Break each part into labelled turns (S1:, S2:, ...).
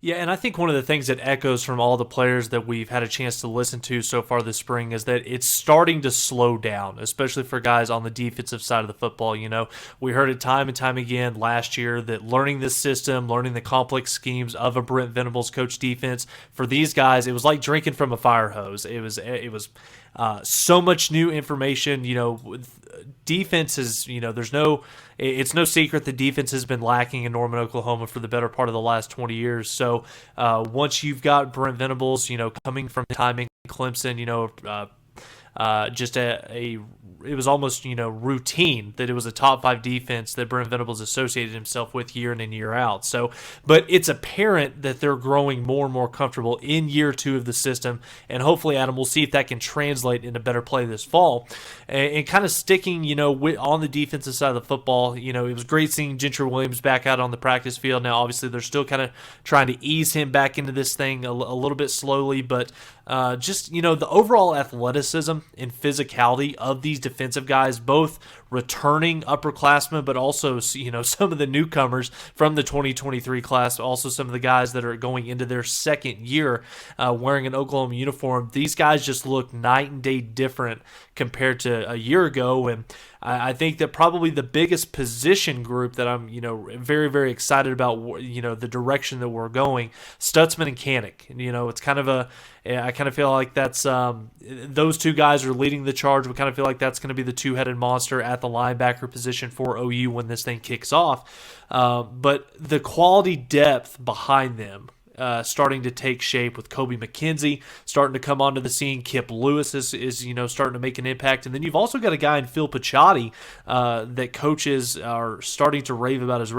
S1: Yeah, and I think one of the things that echoes from all the players that we've had a chance to listen to so far this spring is that it's starting to slow down, especially for guys on the defensive side of the football. We heard it time and time again last year that learning this system, learning the complex schemes of a Brent Venables coach defense, for these guys, it was like drinking from a fire hose. It was so much new information. Defense is, it's no secret the defense has been lacking in Norman, Oklahoma for the better part of the last 20 years. So once you've got Brent Venables, coming from timing Clemson, just it was almost, routine that it was a top 5 defense that Brent Venables associated himself with year in and year out. So, but it's apparent that they're growing more and more comfortable in year 2 of the system. And hopefully, Adam, we'll see if that can translate into better play this fall. And kind of sticking, on the defensive side of the football, it was great seeing Gentry Williams back out on the practice field. Now, obviously, they're still kind of trying to ease him back into this thing a little bit slowly, but just, the overall athleticism and physicality of these defensive guys, both returning upperclassmen, but also, some of the newcomers from the 2023 class, also some of the guys that are going into their second year wearing an Oklahoma uniform. These guys just look night and day different compared to a year ago. And I think that probably the biggest position group that I'm, very, very excited about, the direction that we're going, Stutzman and Kanik. It's kind of I kind of feel like that's those two guys are leading the charge. We kind of feel like that's going to be the two-headed monster at the linebacker position for OU when this thing kicks off. But the quality depth behind them starting to take shape with Kobe McKenzie starting to come onto the scene. Kip Lewis is starting to make an impact. And then you've also got a guy in Phil Picciotti that coaches are starting to rave about as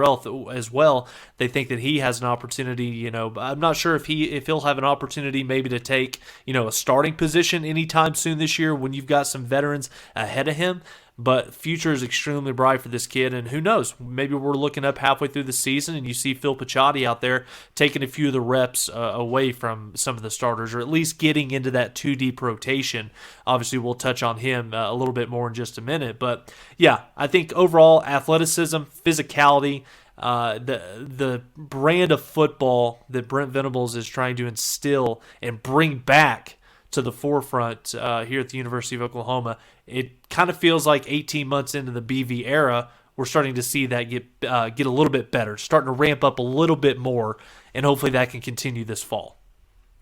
S1: well. They think that he has an opportunity. I'm not sure if he'll have an opportunity maybe to take, a starting position anytime soon this year when you've got some veterans ahead of him. But future is extremely bright for this kid, and who knows? Maybe we're looking up halfway through the season, and you see Phil Picciotti out there taking a few of the reps away from some of the starters, or at least getting into that 2-deep rotation. Obviously, we'll touch on him a little bit more in just a minute. But, yeah, I think overall athleticism, physicality, the brand of football that Brent Venables is trying to instill and bring back to the forefront here at the University of Oklahoma, it kind of feels like 18 months into the BV era, we're starting to see that get a little bit better, starting to ramp up a little bit more, and hopefully that can continue this fall.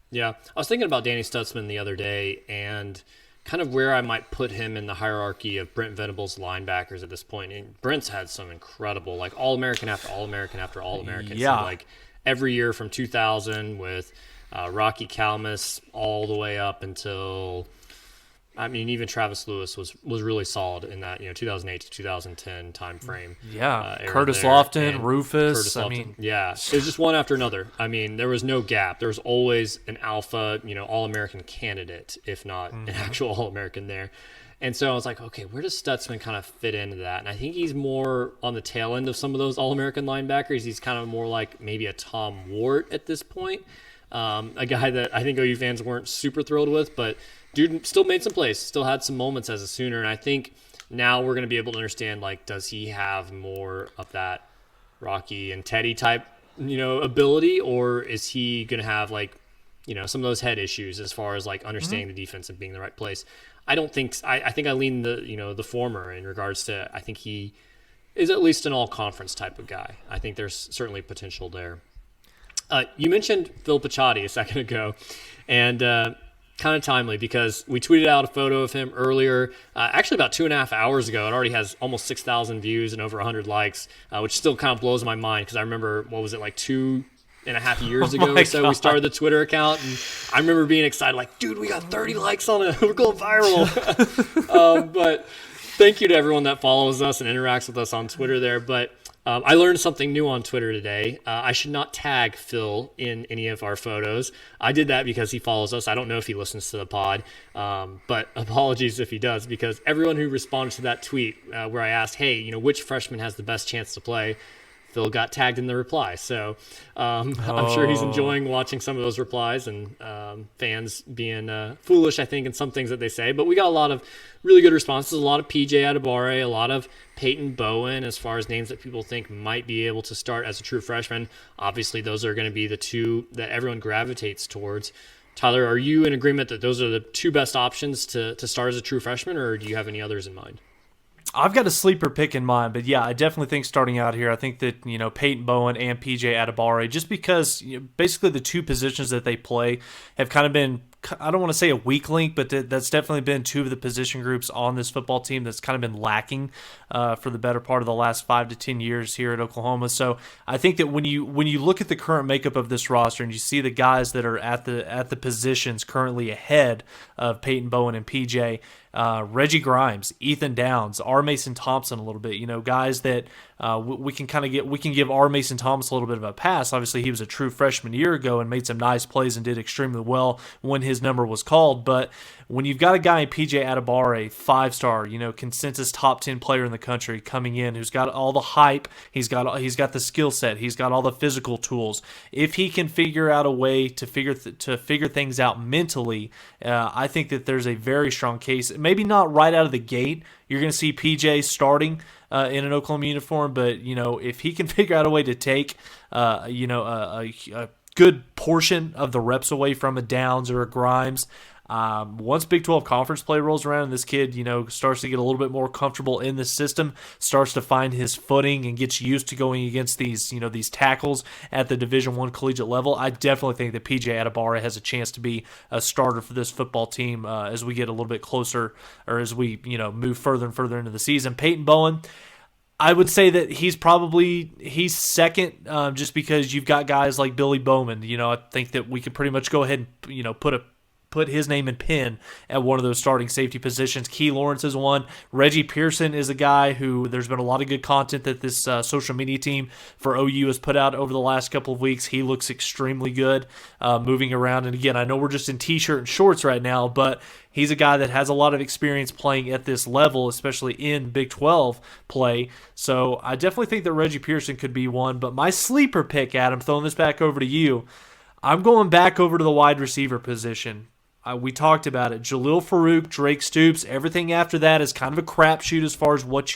S2: Yeah, I was thinking about Danny Stutzman the other day and kind of where I might put him in the hierarchy of Brent Venables linebackers at this point. And Brent's had some incredible, like All-American after All-American after All-American.
S1: Yeah.
S2: So like every year from 2000 with Rocky Kalmus all the way up until, even Travis Lewis was really solid in that 2008 to 2010 time frame.
S1: Yeah, Curtis Lofton, Rufus.
S2: Curtis Lofton. Yeah, it was just one after another. There was no gap. There was always an alpha, All-American candidate, if not an actual All-American there. And so I was like, okay, where does Stutzman kind of fit into that? And I think he's more on the tail end of some of those All-American linebackers. He's kind of more like maybe a Tom Ward at this point. A guy that I think OU fans weren't super thrilled with, but dude still made some plays, still had some moments as a Sooner. And I think now we're going to be able to understand, like, does he have more of that Rocky and Teddy type, ability, or is he going to have, like, some of those head issues as far as, like, understanding the defense and being in the right place? I don't think, I think I lean the former in regards to, I think he is at least an all-conference type of guy. I think there's certainly potential there. You mentioned Phil Picciotti a second ago, and kind of timely because we tweeted out a photo of him earlier, actually about 2.5 hours ago. It already has almost 6,000 views and over 100 likes, which still kind of blows my mind because I remember, what was it, like 2.5 years ago or so, God. We started the Twitter account, and I remember being excited, like, dude, we got 30 likes on it. We're going viral. But thank you to everyone that follows us and interacts with us on Twitter there. But I learned something new on Twitter today. I should not tag Phil in any of our photos. I did that because he follows us. I don't know if he listens to the pod, but apologies if he does, because everyone who responded to that tweet where I asked, hey, which freshman has the best chance to play, Phil got tagged in the reply. So I'm sure he's enjoying watching some of those replies and fans being foolish, I think, in some things that they say. But we got a lot of really good responses, a lot of PJ Adebawore, a lot of Peyton Bowen as far as names that people think might be able to start as a true freshman. Obviously, those are going to be the two that everyone gravitates towards. Tyler, are you in agreement that those are the two best options to start as a true freshman, or do you have any others in mind?
S1: I've got a sleeper pick in mind, but yeah, I definitely think starting out here, I think that, Peyton Bowen and PJ Adebawore, just because basically the two positions that they play have kind of been, I don't want to say a weak link, but that's definitely been two of the position groups on this football team that's kind of been lacking for the better part of the last 5 to 10 years here at Oklahoma. So I think that when you look at the current makeup of this roster and you see the guys that are at the positions currently ahead of Peyton Bowen and PJ, Reggie Grimes, Ethan Downs, R. Mason Thompson a little bit, guys that we can give R. Mason Thompson a little bit of a pass. Obviously, he was a true freshman a year ago and made some nice plays and did extremely well when his number was called. But when you've got a guy in PJ Adebawore, 5-star, consensus top 10 player in the country coming in, who's got all the hype, he's got the skill set, he's got all the physical tools. If he can figure out a way to figure things out mentally, I think that there's a very strong case. Maybe not right out of the gate, you're going to see PJ starting in an Oklahoma uniform, but if he can figure out a way to take a good portion of the reps away from a Downs or a Grimes, once Big 12 conference play rolls around and this kid, starts to get a little bit more comfortable in the system, starts to find his footing and gets used to going against these tackles at the Division I collegiate level, I definitely think that PJ Adebawore has a chance to be a starter for this football team as we get a little bit closer, or as we, move further and further into the season. Peyton Bowen, I would say that he's second, just because you've got guys like Billy Bowman. I think that we could pretty much go ahead and, put his name and pin at one of those starting safety positions. Key Lawrence is one. Reggie Pearson is a guy who there's been a lot of good content that this social media team for OU has put out over the last couple of weeks. He looks extremely good moving around. And again, I know we're just in t-shirt and shorts right now, but he's a guy that has a lot of experience playing at this level, especially in Big 12 play. So I definitely think that Reggie Pearson could be one. But my sleeper pick, Adam, throwing this back over to you, I'm going back over to the wide receiver position. We talked about it. Jalil Farouk, Drake Stoops, everything after that is kind of a crapshoot as far as what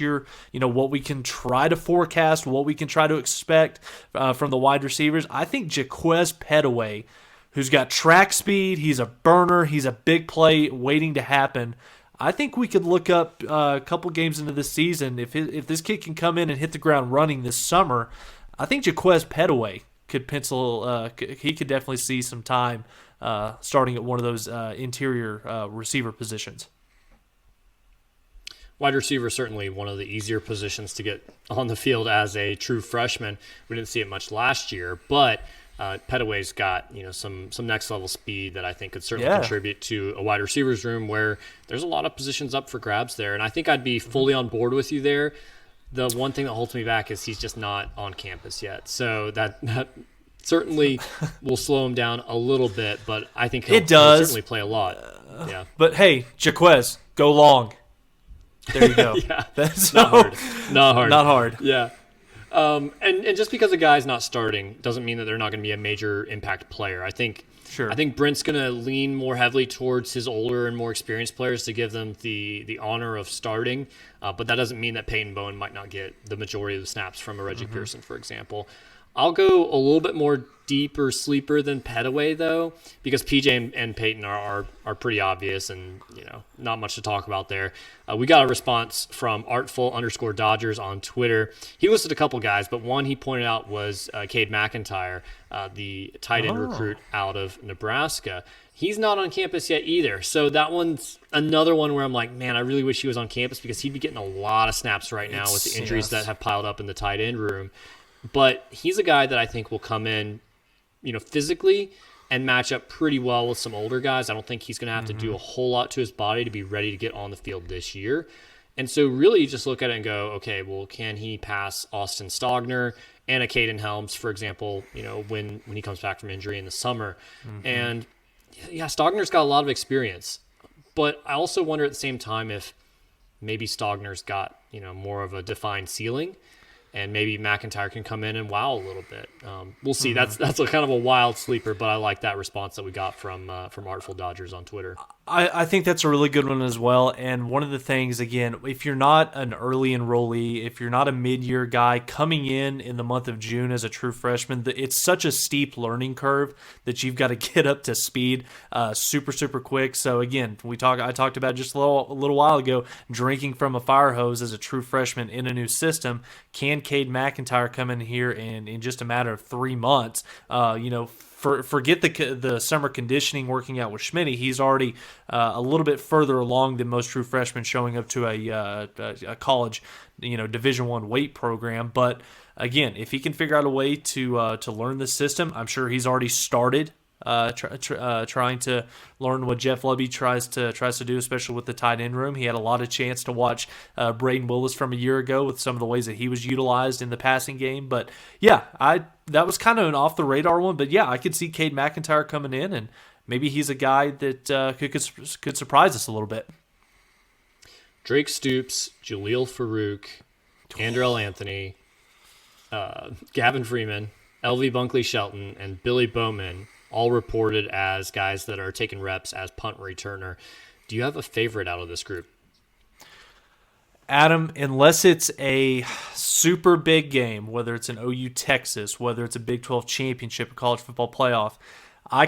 S1: what we can try to forecast, what we can try to expect from the wide receivers. I think Jacquez Petaway, who's got track speed, he's a burner, he's a big play waiting to happen. I think we could look up a couple games into the season. If this kid can come in and hit the ground running this summer, I think Jacquez Petaway could pencil. He could definitely see some time starting at one of those interior receiver positions.
S2: Wide receiver is certainly one of the easier positions to get on the field as a true freshman. We didn't see it much last year, but Petaway's got some next level speed that I think could certainly contribute to a wide receivers room where there's a lot of positions up for grabs there. And I think I'd be fully on board with you there. The one thing that holds me back is he's just not on campus yet. So that certainly will slow him down a little bit, but I think he'll certainly play a lot. Yeah.
S1: But hey, Jacquez, go long. There you go.
S2: Yeah. That's not hard.
S1: Not hard.
S2: Yeah. And just because a guy's not starting doesn't mean that they're not going to be a major impact player. I think Brent's going to lean more heavily towards his older and more experienced players to give them the honor of starting. But that doesn't mean that Peyton Bowen might not get the majority of the snaps from a Reggie Pearson, for example. I'll go a little bit more deeper sleeper than Petaway, though, because PJ and Peyton are pretty obvious and, not much to talk about there. We got a response from Artful_Dodgers on Twitter. He listed a couple guys, but one he pointed out was Cade McIntyre, the tight end recruit out of Nebraska. He's not on campus yet either. So that one's another one where I'm like, man, I really wish he was on campus because he'd be getting a lot of snaps right now with the injuries that have piled up in the tight end room. But he's a guy that I think will come in, physically and match up pretty well with some older guys. I don't think he's going to have to do a whole lot to his body to be ready to get on the field this year. And so really you just look at it and go, okay, well, can he pass Austin Stogner and a Caden Helms, for example, when he comes back from injury in the summer? And yeah, Stogner's got a lot of experience. But I also wonder at the same time if maybe Stogner's got, more of a defined ceiling. and maybe McIntyre can come in and wow a little bit. We'll see. That's a kind of a wild sleeper, but I like that response that we got from Artful Dodgers on Twitter.
S1: I think that's a really good one as well. And one of the things, again, if you're not an early enrollee, if you're not a mid-year guy coming in the month of June as a true freshman, it's such a steep learning curve that you've got to get up to speed super, super quick. So again, I talked about just a little while ago, drinking from a fire hose as a true freshman in a new system. Can Cade McIntyre come in here and in just a matter of 3 months, forget the summer conditioning working out with Schmitty. He's already a little bit further along than most true freshmen showing up to a college, Division I weight program. But again, if he can figure out a way to learn the system, I'm sure he's already started trying to learn what Jeff Lebby tries to do, especially with the tight end room. He had a lot of chance to watch Braden Willis from a year ago with some of the ways that he was utilized in the passing game. But yeah, that was kind of an off the radar one. But yeah, I could see Cade McIntyre coming in, and maybe he's a guy that could surprise us a little bit.
S2: Drake Stoops, Jaleel Farouk, Andrell Anthony, Gavin Freeman, LV Bunkley Shelton, and Billy Bowman all reported as guys that are taking reps as punt returner. Do you have a favorite out of this group?
S1: Adam, unless it's a super big game, whether it's an OU Texas, whether it's a Big 12 championship or college football playoff, I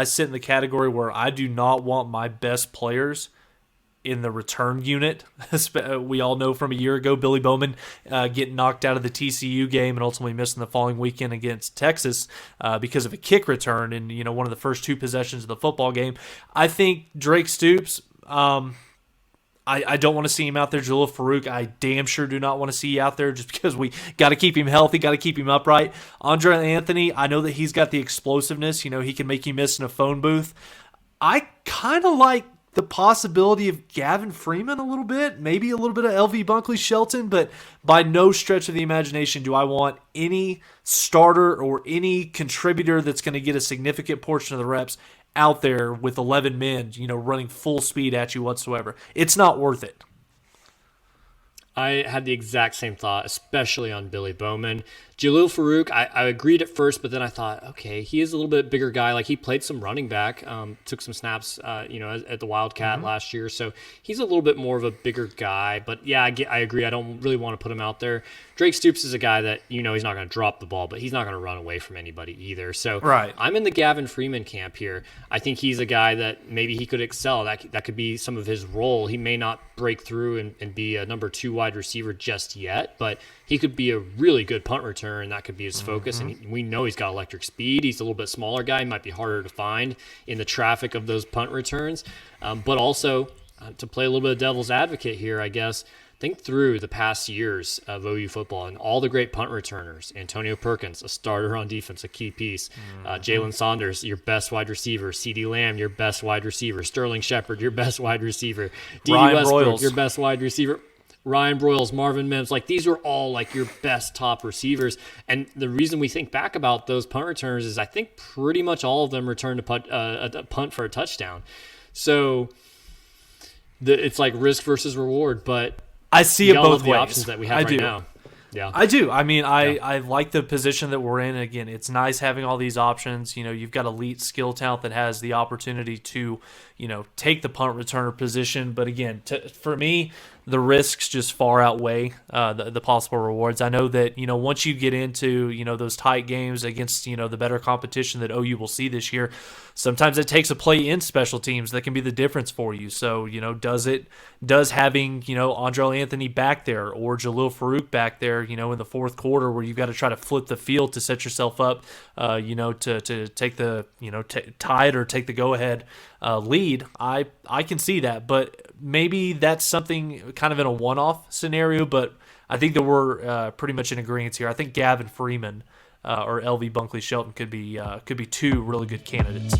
S1: sit in the category where I do not want my best players in the return unit. We all know from a year ago, Billy Bowman getting knocked out of the TCU game and ultimately missing the following weekend against Texas because of a kick return in one of the first 2 possessions of the football game. I think Drake Stoops, I don't want to see him out there. Jaleel Farouk, I damn sure do not want to see you out there just because we got to keep him healthy, got to keep him upright. Andre Anthony, I know that he's got the explosiveness. He can make you miss in a phone booth. I kind of like the possibility of Gavin Freeman a little bit, maybe a little bit of LV Bunkley Shelton, but by no stretch of the imagination do I want any starter or any contributor that's going to get a significant portion of the reps out there with 11 men, running full speed at you whatsoever. It's not worth it.
S2: I had the exact same thought, especially on Billy Bowman. Jaleel Farouk, I agreed at first, but then I thought, okay, he is a little bit bigger guy. Like, he played some running back, took some snaps, at the Wildcat last year. So he's a little bit more of a bigger guy. But yeah, I agree. I don't really want to put him out there. Drake Stoops is a guy that, he's not going to drop the ball, but he's not going to run away from anybody either. So
S1: right.
S2: I'm in the Gavin Freeman camp here. I think he's a guy that maybe he could excel. That could be some of his role. He may not break through and be a number 2 wide receiver just yet, but he could be a really good punt returner, and that could be his focus. And we know he's got electric speed. He's a little bit smaller guy. He might be harder to find in the traffic of those punt returns. But also, to play a little bit of devil's advocate here, I guess, think through the past years of OU football and all the great punt returners. Antonio Perkins, a starter on defense, a key piece. Jalen Saunders, your best wide receiver. CeeDee Lamb, your best wide receiver. Sterling Shepard, your best wide receiver.
S1: Ryan
S2: D.D. Westbrook,
S1: Broyles,
S2: your best wide receiver. Ryan Broyles, Marvin Mims, these are all your best top receivers. And the reason we think back about those punt returners is I think pretty much all of them returned a punt for a touchdown. So it's like risk versus reward, but
S1: I see it both ways.
S2: The options that we have right now. Yeah,
S1: I do. I mean, I like the position that we're in. Again, it's nice having all these options. You've got elite skill talent that has the opportunity to, take the punt returner position. But again, for me, the risks just far outweigh the possible rewards. I know that, once you get into, those tight games against, the better competition that OU will see this year, sometimes it takes a play in special teams that can be the difference for you. So, does having, Andrell Anthony back there or Jaleel Farouk back there, in the fourth quarter where you've got to try to flip the field to set yourself up, to take the, tie it or take the go-ahead lead, I can see that. But maybe that's something kind of in a one-off scenario, but I think that we're pretty much in agreement here. I think Gavin Freeman or LV Bunkley Shelton could be 2 really good candidates.